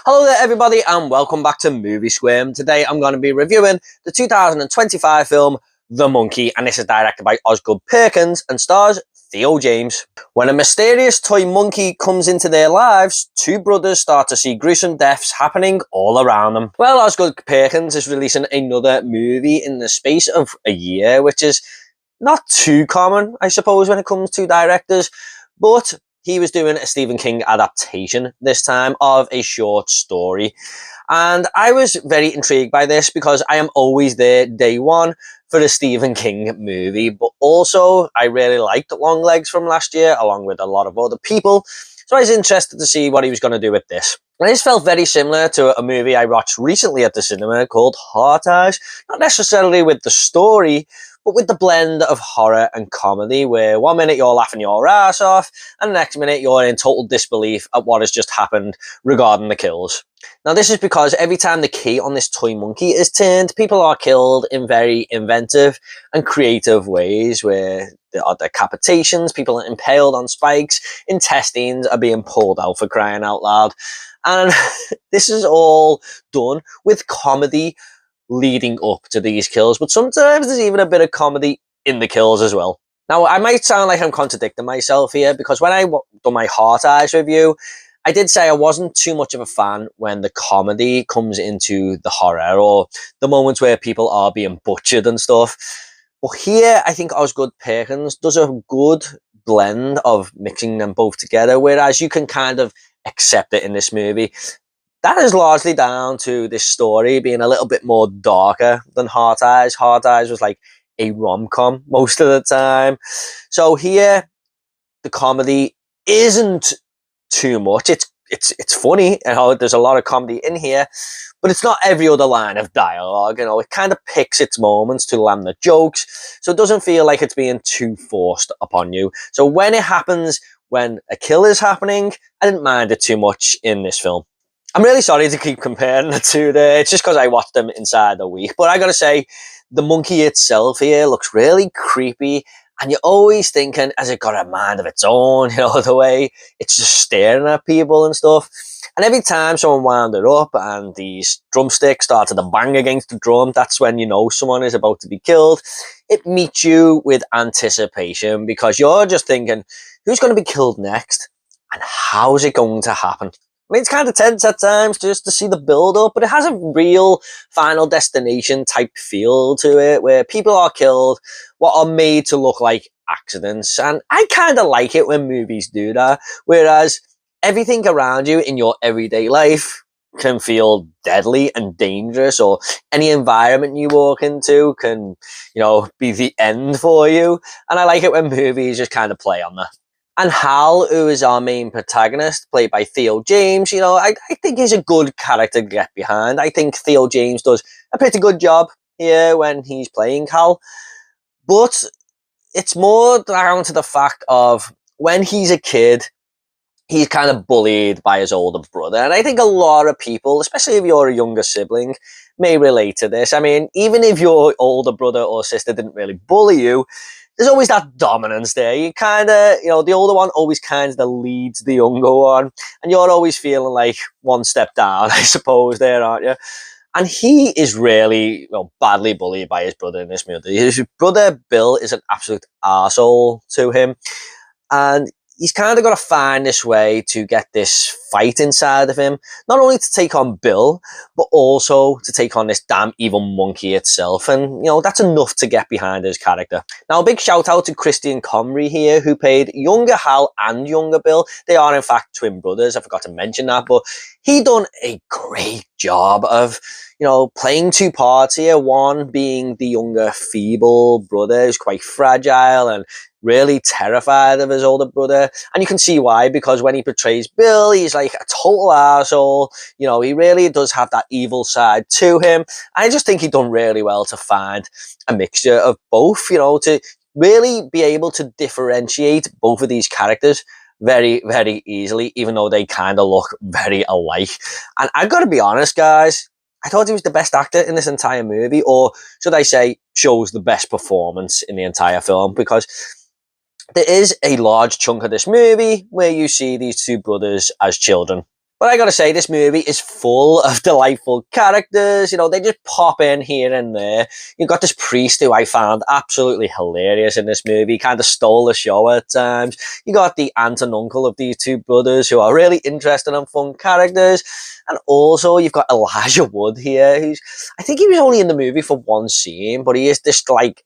Hello there everybody and welcome back to Movie Squirm. Today I'm going to be reviewing the 2025 film The Monkey, and this is directed by Osgood Perkins and stars Theo James. When a mysterious toy monkey comes into their lives, two brothers start to see gruesome deaths happening all around them. Well, Osgood Perkins is releasing another movie in the space of a year, which is not too common, I suppose, when it comes to directors, but he was doing a Stephen King adaptation this time of a short story. And I was very intrigued by this because I am always there day one for a Stephen King movie. But also, I really liked Longlegs from last year, along with a lot of other people. So I was interested to see what he was going to do with this. And this felt very similar to a movie I watched recently at the cinema called Heart Eyes. Not necessarily with the story, but with the blend of horror and comedy, where one minute you're laughing your ass off, and the next minute you're in total disbelief at what has just happened regarding the kills. Now, this is because every time the key on this toy monkey is turned, people are killed in very inventive and creative ways, where there are decapitations, people are impaled on spikes, intestines are being pulled out, for crying out loud. And this is all done with comedy leading up to these kills, but sometimes there's even a bit of comedy in the kills as well. Now, I might sound like I'm contradicting myself here, because when I done my Heart Eyes review, I did say I wasn't too much of a fan when the comedy comes into the horror, or the moments where people are being butchered and stuff. But here, I think Osgood Perkins does a good blend of mixing them both together, whereas you can kind of accept it in this movie. That is largely down to this story being a little bit more darker than Heart Eyes. Heart Eyes was like a rom-com most of the time. So here, the comedy isn't too much. It's funny, there's a lot of comedy in here, but it's not every other line of dialogue. It kind of picks its moments to land the jokes, so it doesn't feel like it's being too forced upon you. So when it happens, when a kill is happening, I didn't mind it too much in this film. I'm really sorry to keep comparing the two there. It's just because I watched them inside a week. But I gotta say, the monkey itself here looks really creepy. And you're always thinking, has it got a mind of its own? The way it's just staring at people and stuff. And every time someone wound it up and these drumsticks started to bang against the drum, that's when you know someone is about to be killed. It meets you with anticipation, because you're just thinking, who's going to be killed next? And how's it going to happen? I mean, it's kind of tense at times just to see the build-up, but it has a real Final Destination type feel to it, where people are killed what are made to look like accidents. And I kind of like it when movies do that, whereas everything around you in your everyday life can feel deadly and dangerous, or any environment you walk into can, be the end for you. And I like it when movies just kind of play on that. And Hal, who is our main protagonist, played by Theo James, I think he's a good character to get behind. I think Theo James does a pretty good job here when he's playing Hal. But it's more down to the fact of when he's a kid, he's kind of bullied by his older brother. And I think a lot of people, especially if you're a younger sibling, may relate to this. I mean, even if your older brother or sister didn't really bully you, there's always that dominance there. You kind of, the older one always kind of leads the younger one. And you're always feeling like one step down, I suppose, there, aren't you? And he is really, badly bullied by his brother in this movie. His brother, Bill, is an absolute arsehole to him. And he's kind of got to find this way to get this fight inside of him, not only to take on Bill, but also to take on this damn evil monkey itself. And, that's enough to get behind his character. Now, a big shout out to Christian Comrie here, who played younger Hal and younger Bill. They are, in fact, twin brothers. I forgot to mention that, but he done a great job of, playing two parts here. One being the younger, feeble brother who's quite fragile and really terrified of his older brother. And you can see why, because when he portrays Bill, he's like a total arsehole. He really does have that evil side to him. I just think he done really well to find a mixture of both, to really be able to differentiate both of these characters very, very easily, even though they kind of look very alike. And I've got to be honest, guys, I thought he was the best actor in this entire movie, or should I say, shows the best performance in the entire film, because there is a large chunk of this movie where you see these two brothers as children. But I gotta say, this movie is full of delightful characters. You know, they just pop in here and there. You've got this priest who I found absolutely hilarious in this movie, kind of stole the show at times. You got the aunt and uncle of these two brothers who are really interesting and fun characters. And also, you've got Elijah Wood here, who's, I think he was only in the movie for one scene, but he is this, like,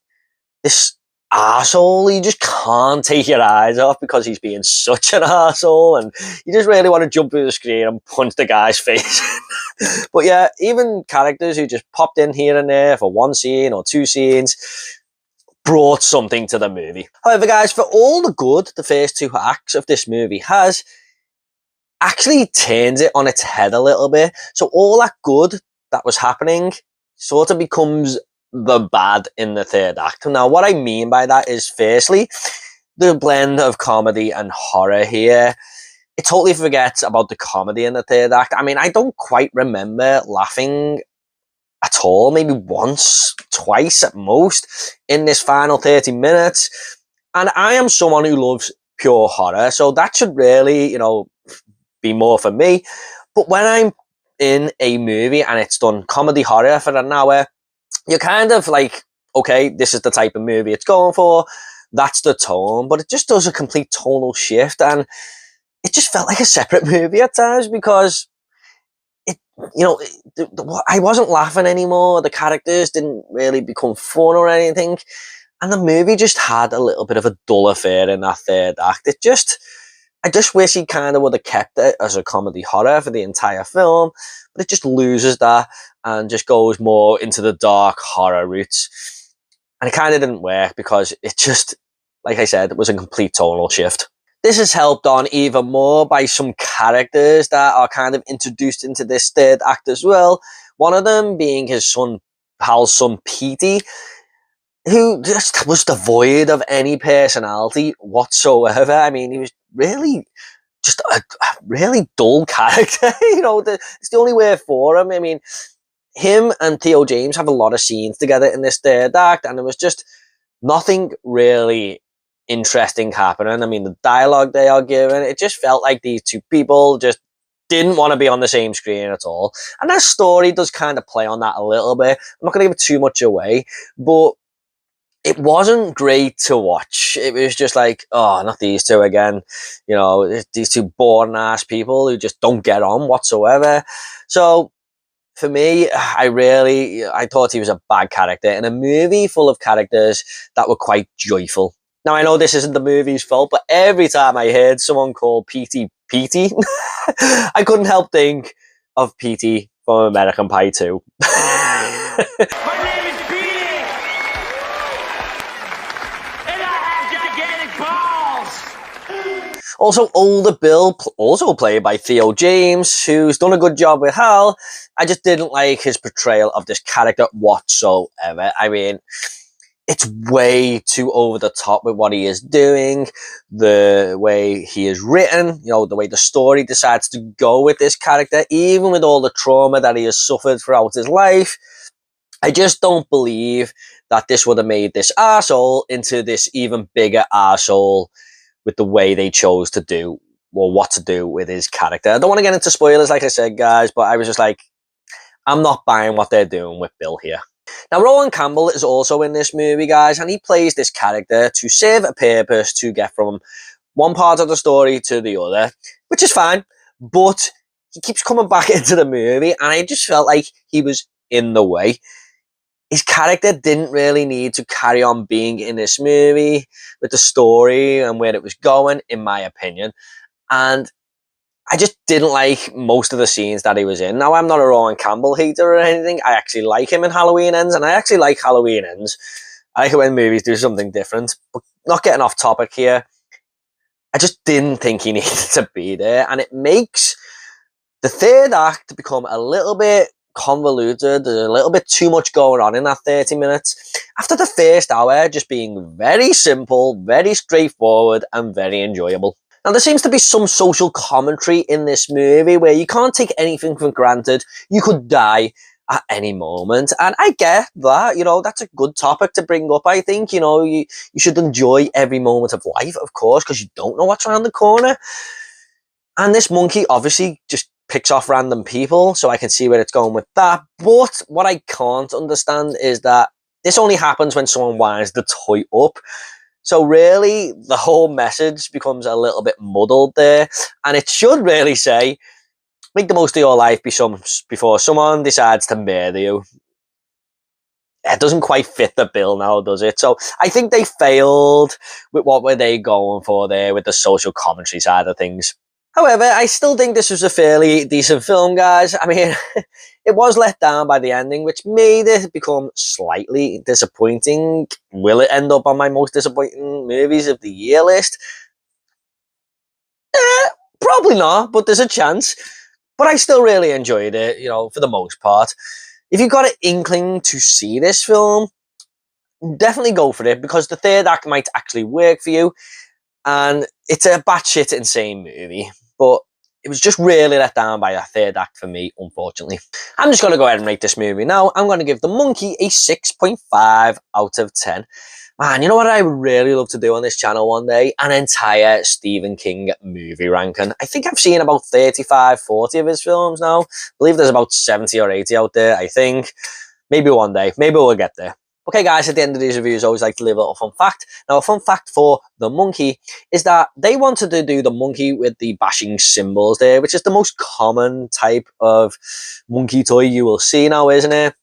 this arsehole you just can't take your eyes off because he's being such an arsehole, and you just really want to jump through the screen and punch the guy's face. But yeah, even characters who just popped in here and there for one scene or two scenes brought something to the movie. However, guys, for all the good the first two acts of this movie has, actually turns it on its head a little bit. So all that good that was happening sort of becomes the bad in the third act. Now, what I mean by that is, firstly, the blend of comedy and horror here. It totally forgets about the comedy in the third act. I mean, I don't quite remember laughing at all. Maybe once, twice at most in this final 30 minutes. And I am someone who loves pure horror, so that should really, you know, be more for me. But when I'm in a movie and it's done comedy horror for an hour, you're kind of like, okay, this is the type of movie it's going for. That's the tone. But it just does a complete tonal shift. And it just felt like a separate movie at times because it, you know, I wasn't laughing anymore. The characters didn't really become fun or anything. And the movie just had a little bit of a dull affair in that third act. I just wish he kind of would have kept it as a comedy horror for the entire film. But it just loses that and just goes more into the dark horror roots. And it kind of didn't work because it just, like I said, it was a complete tonal shift. This is helped on even more by some characters that are kind of introduced into this third act as well. One of them being Hal's son, Petey, who just was devoid of any personality whatsoever. I mean, he was really just a really dull character. You know, it's the only way for him. I mean, him and Theo James have a lot of scenes together in this third act, and there was just nothing really interesting happening. I mean, the dialogue they are given, it just felt like these two people just didn't want to be on the same screen at all. And that story does kind of play on that a little bit. I'm not going to give too much away, but it wasn't great to watch. It was just like, oh, not these two again. You know, these two boring ass people who just don't get on whatsoever. So for me, I thought he was a bad character in a movie full of characters that were quite joyful. Now, I know this isn't the movie's fault, but every time I heard someone call Petey, I couldn't help think of Petey from American Pie 2. My name is Petey, and I have gigantic balls. Also, older Bill, also played by Theo James, who's done a good job with Hal. I just didn't like his portrayal of this character whatsoever. I mean, it's way too over the top with what he is doing, the way he is written, you know, the way the story decides to go with this character, even with all the trauma that he has suffered throughout his life. I just don't believe that this would have made this arsehole into this even bigger arsehole with the way they chose to do, or what to do with his character. I don't want to get into spoilers, like I said, guys, but I was just like, I'm not buying what they're doing with Bill here. Now, Roland Campbell is also in this movie, guys, and he plays this character to serve a purpose to get from one part of the story to the other, which is fine, but he keeps coming back into the movie, and I just felt like he was in the way. His character didn't really need to carry on being in this movie with the story and where it was going, in my opinion. And I just didn't like most of the scenes that he was in. Now, I'm not a Roland Campbell hater or anything. I actually like him in Halloween Ends, and I actually like Halloween Ends. I like it when movies do something different. But not getting off topic here, I just didn't think he needed to be there. And it makes the third act become a little bit convoluted. There's a little bit too much going on in that 30 minutes. After the first hour just being very simple, very straightforward, and very enjoyable. Now, there seems to be some social commentary in this movie where you can't take anything for granted. You could die at any moment. And I get that, you know, that's a good topic to bring up, I think. You know, you should enjoy every moment of life, of course, because you don't know what's around the corner. And this monkey obviously just picks off random people, so I can see where it's going with that. But what I can't understand is that this only happens when someone winds the toy up. So really, the whole message becomes a little bit muddled there. And it should really say, make the most of your life before someone decides to murder you. It doesn't quite fit the bill now, does it? So I think they failed with what were they going for there with the social commentary side of things. However, I still think this was a fairly decent film, guys. I mean, it was let down by the ending, which made it become slightly disappointing. Will it end up on my most disappointing movies of the year list? Probably not, but there's a chance. But I still really enjoyed it, you know, for the most part. If you've got an inkling to see this film, definitely go for it, because the third act might actually work for you. And it's a batshit insane movie, but it was just really let down by a third act for me, unfortunately. I'm just going to go ahead and rate this movie now. I'm going to give The Monkey a 6.5 out of 10. Man, you know what I would really love to do on this channel one day? An entire Stephen King movie ranking. I think I've seen about 35, 40 of his films now. I believe there's about 70 or 80 out there, I think. Maybe one day. Maybe we'll get there. Okay, guys, at the end of these reviews, I always like to leave a little fun fact. Now, a fun fact for The Monkey is that they wanted to do the monkey with the bashing symbols there, which is the most common type of monkey toy you will see now, isn't it?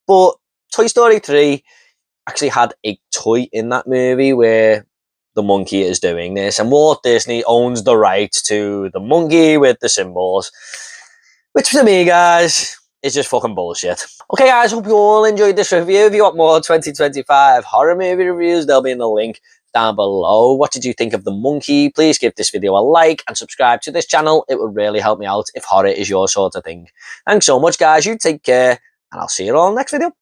But Toy Story 3 actually had a toy in that movie where the monkey is doing this, and Walt Disney owns the rights to the monkey with the symbols, which to me, guys, is just fucking bullshit. Okay, guys, hope you all enjoyed this review. If you want more 2025 horror movie reviews, they'll be in the link down below. What did you think of The Monkey? Please give this video a like and subscribe to this channel. It would really help me out if horror is your sort of thing. Thanks so much, guys. You take care, and I'll see you all next video.